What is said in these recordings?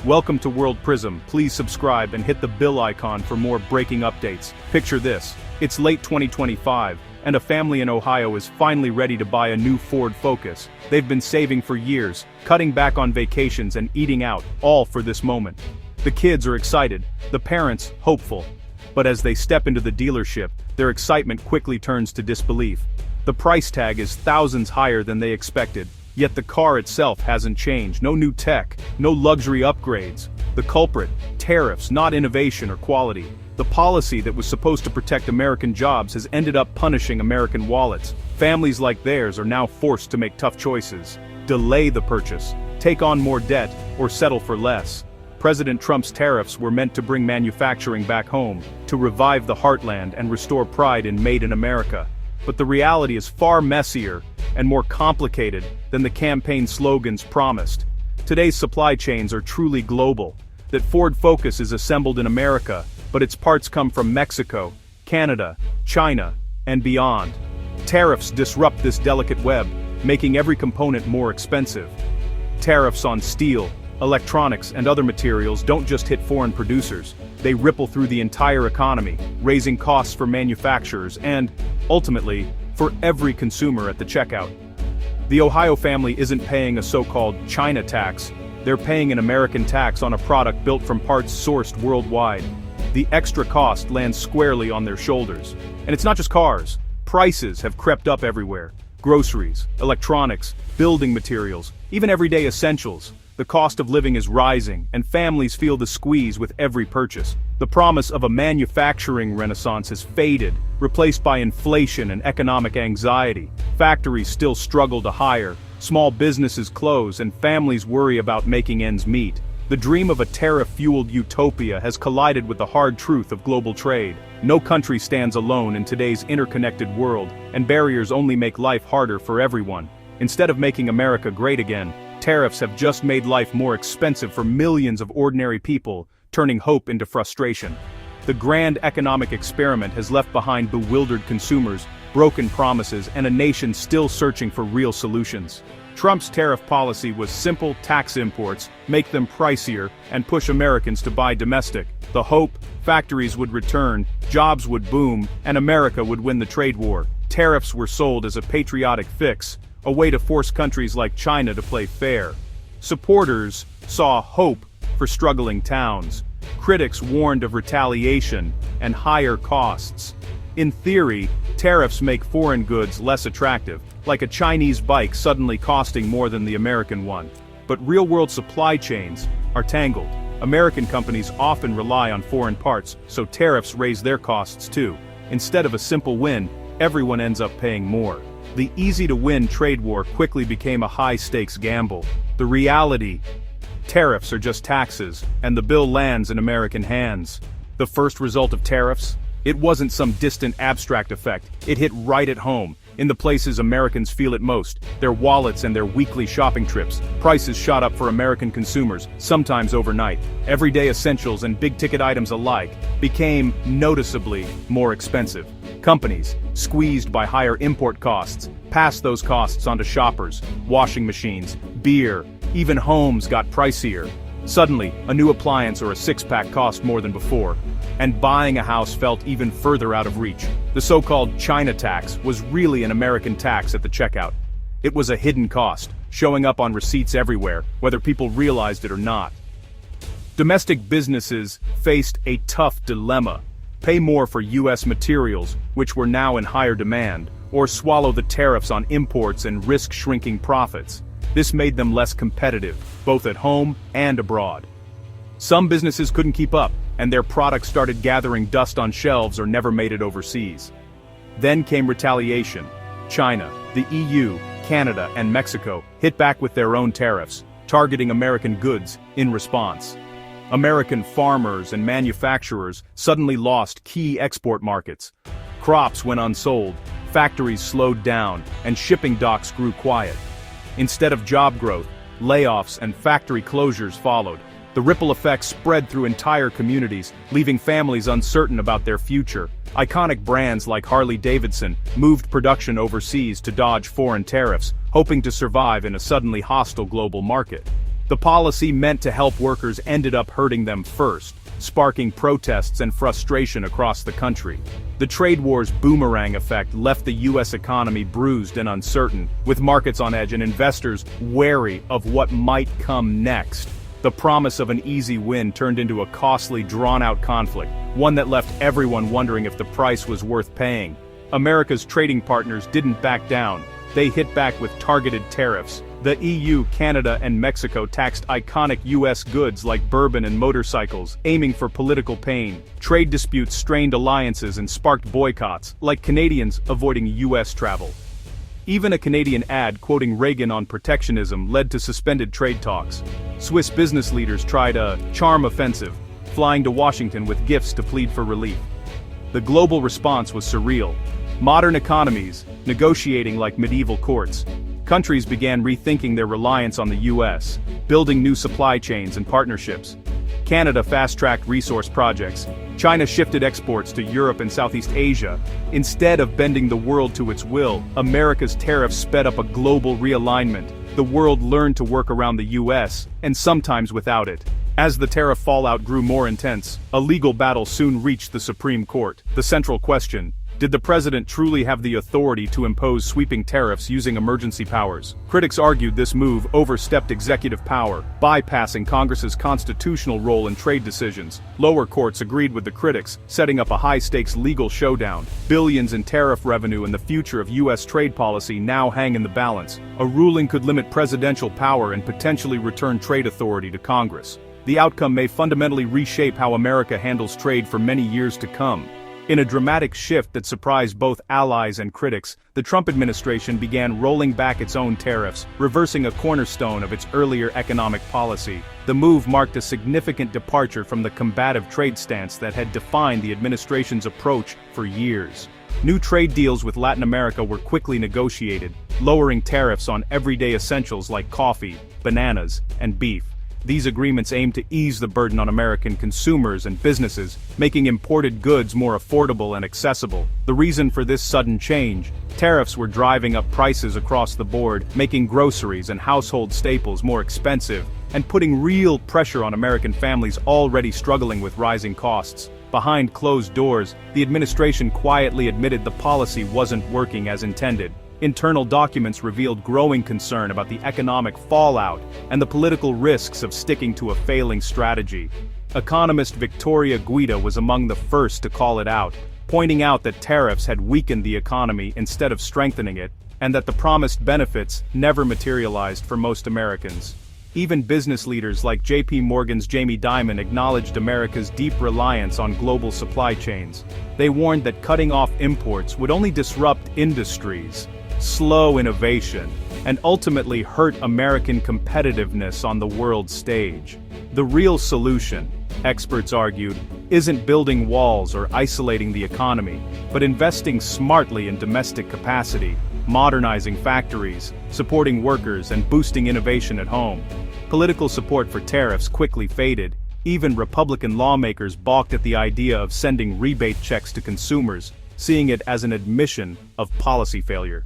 Welcome to World Prism. Please subscribe and hit the bell icon for more breaking updates. Picture this. It's late 2025, and a family in Ohio is finally ready to buy a new Ford Focus. They've been saving for years, cutting back on vacations and eating out, all for this moment. The kids are excited, the parents hopeful. But as they step into the dealership, their excitement quickly turns to disbelief. The price tag is thousands higher than they expected. Yet the car itself hasn't changed. No new tech, no luxury upgrades. The culprit, tariffs, not innovation or quality. The policy that was supposed to protect American jobs has ended up punishing American wallets. Families like theirs are now forced to make tough choices. Delay the purchase, take on more debt, or settle for less. President Trump's tariffs were meant to bring manufacturing back home, to revive the heartland and restore pride in Made in America. But the reality is far messier and more complicated than the campaign slogans promised. Today's supply chains are truly global. That Ford Focus is assembled in America, but its parts come from Mexico, Canada, China, and beyond. Tariffs disrupt this delicate web, making every component more expensive. Tariffs on steel, electronics, and other materials don't just hit foreign producers. They ripple through the entire economy, raising costs for manufacturers and, ultimately, for every consumer at the checkout. The Ohio family isn't paying a so-called China tax. They're paying an American tax on a product built from parts sourced worldwide. The extra cost lands squarely on their shoulders. And it's not just cars. Prices have crept up everywhere. Groceries, electronics, building materials, even everyday essentials. The cost of living is rising, and families feel the squeeze with every purchase. The promise of a manufacturing renaissance has faded, replaced by inflation and economic anxiety. Factories still struggle to hire, small businesses close, and families worry about making ends meet. The dream of a tariff-fueled utopia has collided with the hard truth of global trade. No country stands alone in today's interconnected world, and barriers only make life harder for everyone. Instead of making America great again, tariffs have just made life more expensive for millions of ordinary people, turning hope into frustration. The grand economic experiment has left behind bewildered consumers, broken promises, and a nation still searching for real solutions. Trump's tariff policy was simple: tax imports, make them pricier, and push Americans to buy domestic. The hope: factories would return, jobs would boom, and America would win the trade war. Tariffs were sold as a patriotic fix, a way to force countries like China to play fair. Supporters saw hope for struggling towns. Critics warned of retaliation and higher costs. In theory, tariffs make foreign goods less attractive, like a Chinese bike suddenly costing more than the American one. But real-world supply chains are tangled. American companies often rely on foreign parts, so tariffs raise their costs too. Instead of a simple win, everyone ends up paying more. The easy-to-win trade war quickly became a high-stakes gamble. The reality: tariffs are just taxes, and the bill lands in American hands. The first result of tariffs? It wasn't some distant abstract effect. It hit right at home, in the places Americans feel it most, their wallets and their weekly shopping trips. Prices shot up for American consumers, sometimes overnight. Everyday essentials and big-ticket items alike became noticeably more expensive. Companies, squeezed by higher import costs, passed those costs onto shoppers. Washing machines, beer, even homes got pricier. Suddenly, a new appliance or a six-pack cost more than before. And buying a house felt even further out of reach. The so-called China tax was really an American tax at the checkout. It was a hidden cost, showing up on receipts everywhere, whether people realized it or not. Domestic businesses faced a tough dilemma: pay more for U.S. materials, which were now in higher demand, or swallow the tariffs on imports and risk shrinking profits. This made them less competitive, both at home and abroad. Some businesses couldn't keep up, and their products started gathering dust on shelves or never made it overseas. Then came retaliation. China, the EU, Canada, and Mexico hit back with their own tariffs, targeting American goods in response. American farmers and manufacturers suddenly lost key export markets. Crops went unsold, factories slowed down, and shipping docks grew quiet. Instead of job growth, layoffs and factory closures followed. The ripple effect spread through entire communities, leaving families uncertain about their future. Iconic brands like Harley-Davidson moved production overseas to dodge foreign tariffs, hoping to survive in a suddenly hostile global market. The policy meant to help workers ended up hurting them first, sparking protests and frustration across the country. The trade war's boomerang effect left the U.S. economy bruised and uncertain, with markets on edge and investors wary of what might come next. The promise of an easy win turned into a costly, drawn-out conflict, one that left everyone wondering if the price was worth paying. America's trading partners didn't back down. They hit back with targeted tariffs. The EU, Canada, and Mexico taxed iconic U.S. goods like bourbon and motorcycles, aiming for political pain. Trade disputes strained alliances and sparked boycotts, like Canadians avoiding U.S. travel. Even a Canadian ad quoting Reagan on protectionism led to suspended trade talks. Swiss business leaders tried a charm offensive, flying to Washington with gifts to plead for relief. The global response was surreal. Modern economies, negotiating like medieval courts. Countries began rethinking their reliance on the U.S., building new supply chains and partnerships. Canada fast-tracked resource projects. China shifted exports to Europe and Southeast Asia. Instead of bending the world to its will, America's tariffs sped up a global realignment. The world learned to work around the U.S., and sometimes without it. As the tariff fallout grew more intense, a legal battle soon reached the Supreme Court. The central question: did the president truly have the authority to impose sweeping tariffs using emergency powers? Critics argued this move overstepped executive power, bypassing Congress's constitutional role in trade decisions. Lower courts agreed with the critics, setting up a high-stakes legal showdown. Billions in tariff revenue and the future of U.S. trade policy now hang in the balance. A ruling could limit presidential power and potentially return trade authority to Congress. The outcome may fundamentally reshape how America handles trade for many years to come. In a dramatic shift that surprised both allies and critics, the Trump administration began rolling back its own tariffs, reversing a cornerstone of its earlier economic policy. The move marked a significant departure from the combative trade stance that had defined the administration's approach for years. New trade deals with Latin America were quickly negotiated, lowering tariffs on everyday essentials like coffee, bananas, and beef. These agreements aim to ease the burden on American consumers and businesses, making imported goods more affordable and accessible. The reason for this sudden change: tariffs were driving up prices across the board, making groceries and household staples more expensive, and putting real pressure on American families already struggling with rising costs. Behind closed doors, the administration quietly admitted the policy wasn't working as intended. Internal documents revealed growing concern about the economic fallout and the political risks of sticking to a failing strategy. Economist Victoria Guida was among the first to call it out, pointing out that tariffs had weakened the economy instead of strengthening it, and that the promised benefits never materialized for most Americans. Even business leaders like J.P. Morgan's Jamie Dimon acknowledged America's deep reliance on global supply chains. They warned that cutting off imports would only disrupt industries, slow innovation, and ultimately hurt American competitiveness on the world stage. The real solution, experts argued, isn't building walls or isolating the economy, but investing smartly in domestic capacity, modernizing factories, supporting workers, and boosting innovation at home. Political support for tariffs quickly faded. Even Republican lawmakers balked at the idea of sending rebate checks to consumers, seeing it as an admission of policy failure.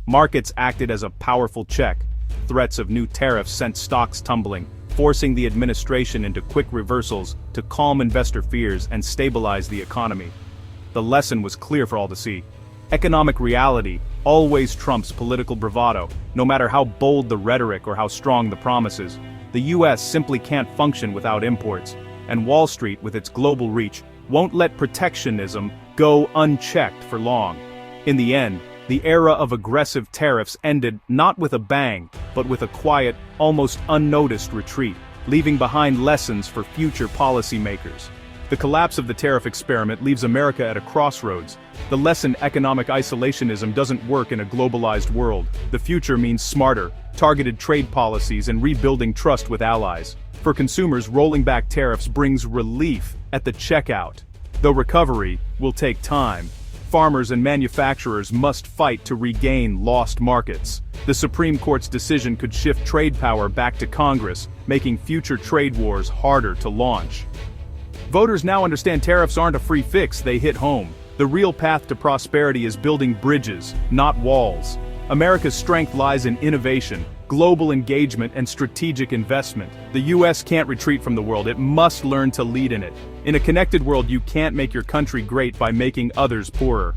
Markets acted as a powerful check. Threats of new tariffs sent stocks tumbling, forcing the administration into quick reversals to calm investor fears and stabilize the economy. The lesson was clear for all to see. Economic reality always trumps political bravado, no matter how bold the rhetoric or how strong the promises. The U.S. simply can't function without imports, and Wall Street, with its global reach, won't let protectionism go unchecked for long. In the end, the era of aggressive tariffs ended not with a bang, but with a quiet, almost unnoticed retreat, leaving behind lessons for future policymakers. The collapse of the tariff experiment leaves America at a crossroads. The lesson: economic isolationism doesn't work in a globalized world. The future means smarter, targeted trade policies and rebuilding trust with allies. For consumers, rolling back tariffs brings relief at the checkout. Though recovery will take time, farmers and manufacturers must fight to regain lost markets. The Supreme Court's decision could shift trade power back to Congress, making future trade wars harder to launch. Voters now understand tariffs aren't a free fix, they hit home. The real path to prosperity is building bridges, not walls. America's strength lies in innovation, global engagement and strategic investment. The US can't retreat from the world, it must learn to lead in it. In a connected world, you can't make your country great by making others poorer.